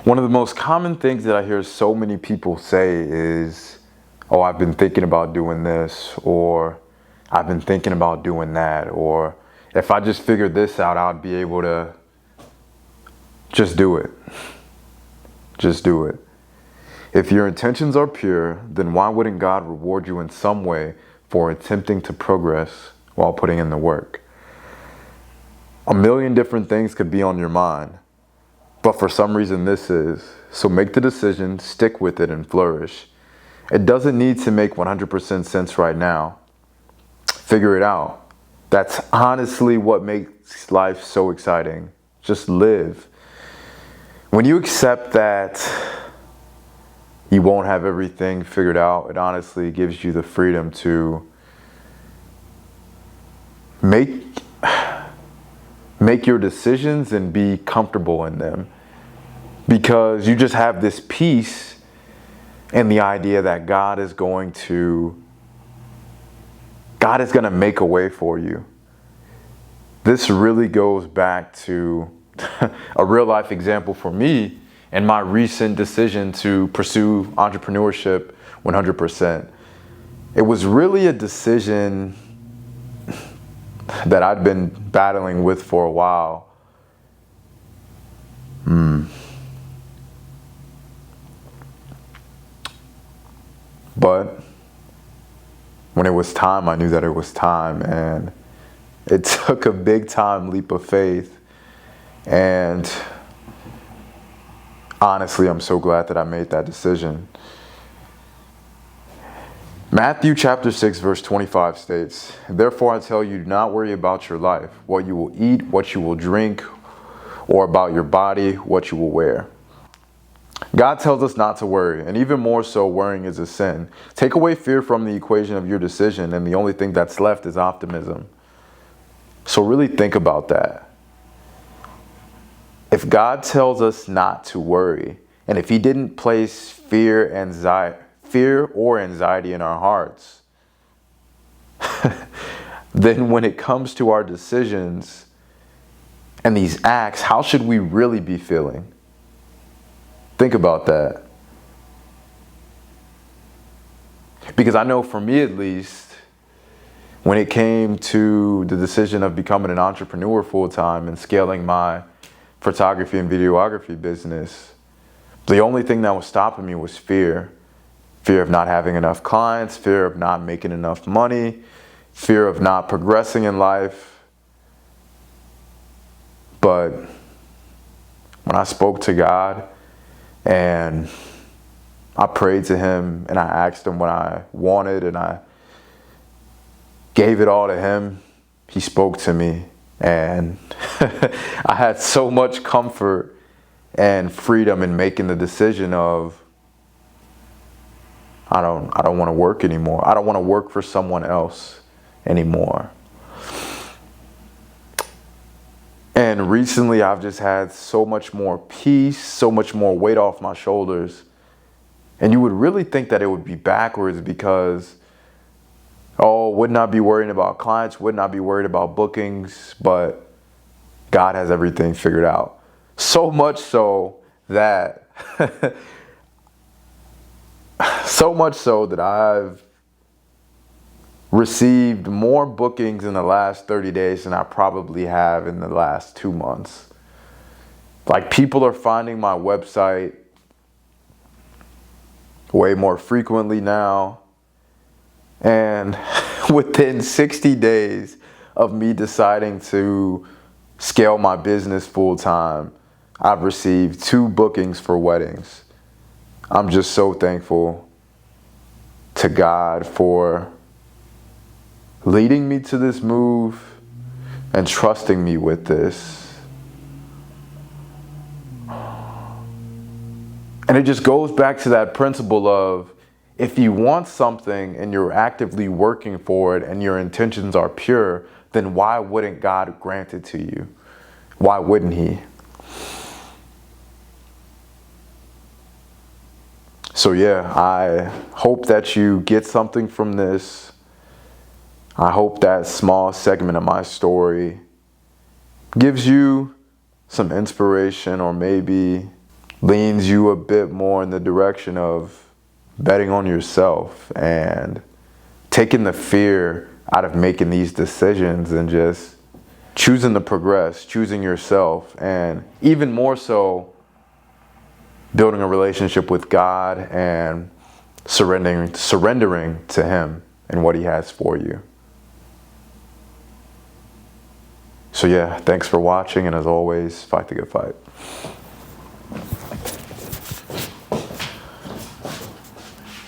One of the most common things that I hear so many people say is, oh, I've been thinking about doing this, or I've been thinking about doing that, or if I just figured this out, I'd be able to just do it. Just do it. If your intentions are pure, then why wouldn't God reward you in some way for attempting to progress while putting in the work? A million different things could be on your mind, but for some reason this is. So make the decision, stick with it, and flourish. It doesn't need to make 100% sense right now. Figure it out. That's honestly what makes life so exciting. Just live. When you accept that you won't have everything figured out, it honestly gives you the freedom to make your decisions and be comfortable in them, because you just have this peace and the idea that God is going to make a way for you. This really goes back to a real life example for me and my recent decision to pursue entrepreneurship 100%. It was really a decision that I'd been battling with for a while. But when it was time, I knew that it was time, and it took a big time leap of faith. And honestly, I'm so glad that I made that decision. Matthew chapter 6, verse 25 states, "Therefore I tell you, do not worry about your life, what you will eat, what you will drink, or about your body, what you will wear." God tells us not to worry, and even more so, worrying is a sin. Take away fear from the equation of your decision, and the only thing that's left is optimism. So really think about that. If God tells us not to worry, and if He didn't place fear or anxiety in our hearts, then when it comes to our decisions and these acts, how should we really be feeling? Think about that. Because I know for me at least, when it came to the decision of becoming an entrepreneur full-time and scaling my photography and videography business, the only thing that was stopping me was fear. Fear of not having enough clients, fear of not making enough money, fear of not progressing in life. But when I spoke to God and I prayed to Him and I asked Him what I wanted and I gave it all to Him, He spoke to me, and I had so much comfort and freedom in making the decision of I don't want to work anymore. I don't want to work for someone else anymore. And recently I've just had so much more peace, so much more weight off my shoulders. And you would really think that it would be backwards because, oh, wouldn't I be worrying about clients? Wouldn't I be worried about bookings? But God has everything figured out. So much so that I've received more bookings in the last 30 days than I probably have in the last 2 months. Like, people are finding my website way more frequently now. And within 60 days of me deciding to scale my business full time, I've received 2 bookings for weddings. I'm just so thankful to God for leading me to this move and trusting me with this. And it just goes back to that principle of, if you want something and you're actively working for it and your intentions are pure, then why wouldn't God grant it to you? Why wouldn't He? So yeah, I hope that you get something from this. I hope that small segment of my story gives you some inspiration, or maybe leans you a bit more in the direction of betting on yourself and taking the fear out of making these decisions and just choosing to progress, choosing yourself, and even more so, building a relationship with God and surrendering to Him and what He has for you. So yeah, thanks for watching, and as always, fight the good fight.